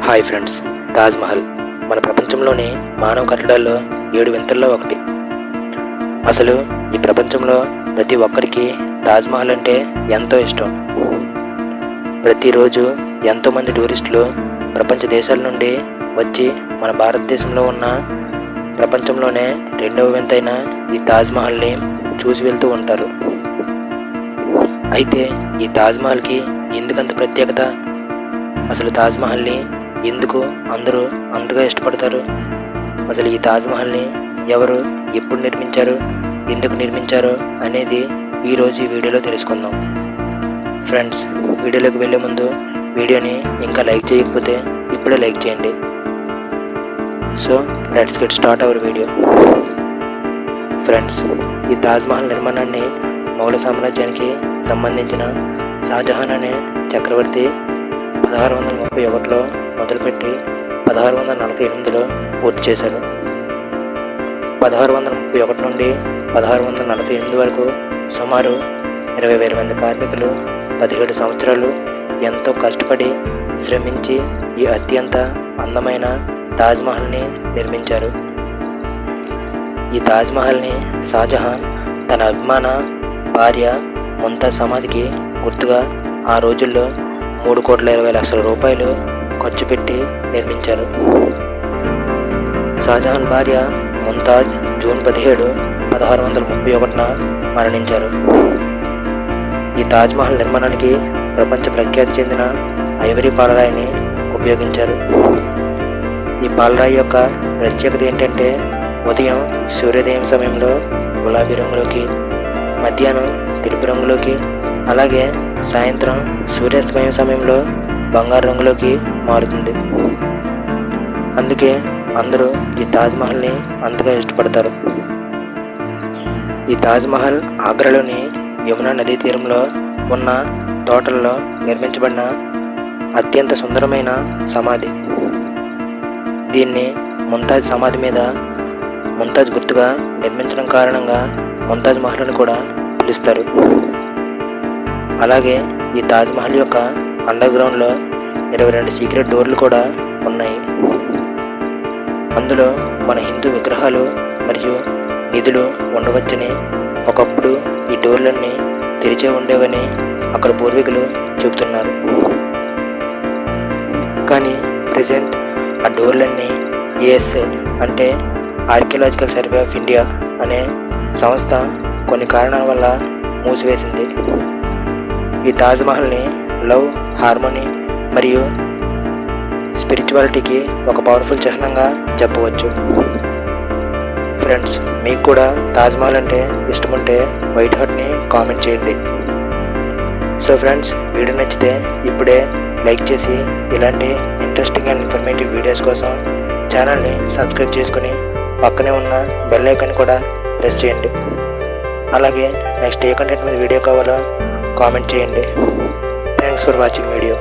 Hi friends, Taj Mahal మన ప్రపంచంలోని మానవ కట్టడాల్లో 7 వింతల్లో ఒకటి. అసలు ఈ ప్రపంచంలో ప్రతి ఒక్కరికి తాజ్మహల్ అంటే ఎంతో ఇష్టం. ప్రతిరోజు ఎంతోమంది టూరిస్టులు ప్రపంచ దేశాల నుండి వచ్చి మన భారతదేశంలో ఉన్న ప్రపంచంలోనే 2వ వింతైన ఈ తాజ్మహల్ని చూసి వెళ్తూ ఉంటారు. అయితే ఈ తాజ్మహల్కి ఎందుకంత ప్రత్యేకత? అసలు తాజ్మహల్ని ఎందుకు అందరూ అంతగా ఇష్టపడతారు? అసలు ఈ తాజ్మహల్ని ఎవరు, ఎప్పుడు నిర్మించారు, ఎందుకు నిర్మించారు అనేది ఈరోజు ఈ వీడియోలో తెలుసుకుందాం. ఫ్రెండ్స్, వీడియోలోకి వెళ్ళే ముందు వీడియోని ఇంకా లైక్ చేయకపోతే ఇప్పుడే లైక్ చేయండి. So let's get start our video. Friends, ఈ తాజ్మహల్ నిర్మాణాన్ని మొఘల సామ్రాజ్యానికి సంబంధించిన షాజహాన్ అనే చక్రవర్తి 1631లో మొదలుపెట్టి 1648లో పూర్తి చేశారు. 1631 నుండి 1648 వరకు సుమారు 20,000 మంది కార్మికులు 17 సంవత్సరాలు ఎంతో కష్టపడి శ్రమించి ఈ అత్యంత అందమైన తాజ్మహల్ని నిర్మించారు. ఈ తాజ్మహల్ని షాజహాన్ తన అభిమాన భార్య ముంతాజ్ సమాధికి గుర్తుగా ఆ రోజుల్లో 3,20,00,000 రూపాయలు ఖర్చు పెట్టి నిర్మించారు. షాజహాన్ భార్య ముంతాజ్ జూన్ 17, 1631న మరణించారు. ఈ తాజ్మహల్ నిర్మాణానికి ప్రపంచ ప్రఖ్యాతి చెందిన ఐవరీ పాలరాయిని ఉపయోగించారు. ఈ పాలరాయి యొక్క ప్రత్యేకత ఏంటంటే ఉదయం సూర్యోదయం సమయంలో గులాబీ రంగులోకి, మధ్యాహ్నం తెలుపు రంగులోకి, అలాగే సాయంత్రం సూర్యాస్తమయం సమయంలో బంగారు రంగులోకి మారుతుంది. అందుకే అందరూ ఈ తాజ్మహల్ని అంతగా ఇష్టపడతారు. ఈ తాజ్మహల్ ఆగ్రాలోని యమునా నదీ తీరంలో ఉన్న తోటల్లో నిర్మించబడిన అత్యంత సుందరమైన సమాధి. దీన్ని ముంతాజ్ సమాధి మీద ముంతాజ్ గుర్తుగా నిర్మించడం కారణంగా ముంతాజ్ మహల్ అని కూడా పిలుస్తారు. అలాగే ఈ తాజ్మహల్ యొక్క అండర్ గ్రౌండ్లో 22 సీక్రెట్ డోర్లు కూడా ఉన్నాయి. అందులో మన హిందూ విగ్రహాలు మరియు నిధులు ఉండవచ్చని, ఒకప్పుడు ఈ డోర్లన్నీ తెరిచే ఉండేవని అక్కడ పూర్వీకులు చెబుతున్నారు. కానీ ప్రెజెంట్ ఆ డోర్లన్నీ ఏఎస్ఐ అంటే ఆర్కియలాజికల్ సర్వే ఆఫ్ ఇండియా అనే సంస్థ కొన్ని కారణాల వల్ల మూసివేసింది. ఈ తాజ్మహల్ని లవ్, హార్మోనీ మరియు స్పిరిచువాలిటీకి ఒక పవర్ఫుల్ చిహ్నంగా చెప్పవచ్చు. ఫ్రెండ్స్, మీకు కూడా తాజ్మహల్ అంటే ఇష్టముంటే వైట్ హార్ట్ని కామెంట్ చేయండి. సో ఫ్రెండ్స్, వీడియో నచ్చితే ఇప్పుడే లైక్ చేసి ఇలాంటి ఇంట్రెస్టింగ్ అండ్ ఇన్ఫర్మేటివ్ వీడియోస్ కోసం ఛానల్ని సబ్స్క్రైబ్ చేసుకుని పక్కనే ఉన్న బెల్ ఐకాన్ కూడా ప్రెస్ చేయండి. అలాగే నెక్స్ట్ ఏ కంటెంట్ మీద వీడియో కావాలో కామెంట్ చేయండి. Thanks for watching video.